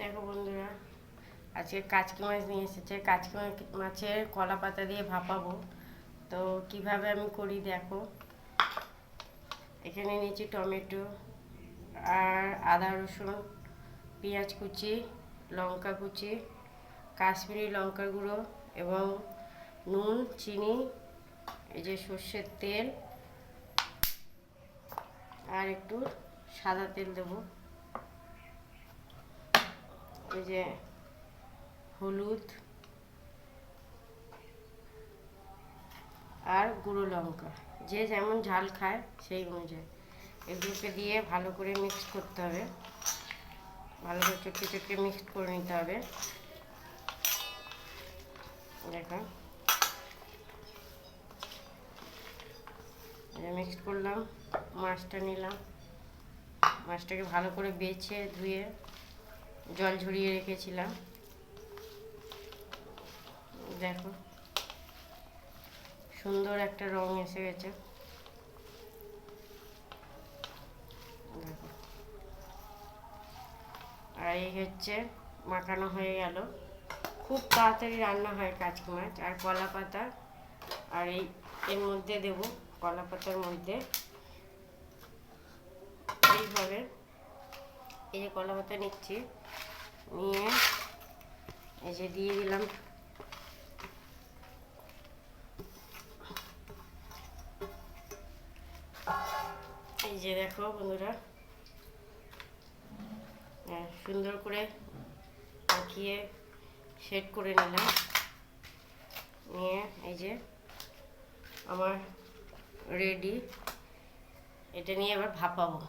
দেখো বন্ধুরা, আজকে কাচকি মাছ নিয়ে এসেছে। কাচকি মাছের কলা পাতা দিয়ে ভাপাবো। তো কিভাবে আমি করি দেখো। এখানে নিয়েছি টমেটো আর আদা রসুন, পেঁয়াজ কুচি, লঙ্কা কুচি, কাশ্মীরি লঙ্কার গুঁড়ো এবং নুন, চিনি, এই যে সর্ষের তেল আর একটু সাদা তেল দেবো, এই যে হলুদ আর গুঁড়ো লঙ্কা, যে যেমন ঝাল খায় সেই অনুযায়ী এগুলোকে দিয়ে ভালো করে মিক্স করতে হবে। ভালো করে চটকে চটকে মিক্স করে নিতে হবে। দেখো মিক্স করলাম, মাছটা নিলাম, মাছটাকে ভালো করে বেছে ধুয়ে জল ঝরিয়ে রেখেছিলাম। দেখো সুন্দর একটা রং এসে গেছে। দেখো, আর এই হচ্ছে মাখানো হয়ে গেল। খুব তাড়াতাড়ি রান্না হয় কাচকি মাছ। আর কলা পাতা আর এর মধ্যে দেব, কলা পাতার মধ্যে এইভাবে এই যে কলা পাতা নিচ্ছি, নিয়ে এই যে দিয়ে দিলাম এই যে দেখো বন্ধুরা, সুন্দর করে মাখিয়ে সেট করে নিলাম। নিয়ে এই যে আমার রেডি। এটা নিয়ে এবার ভাপাবো।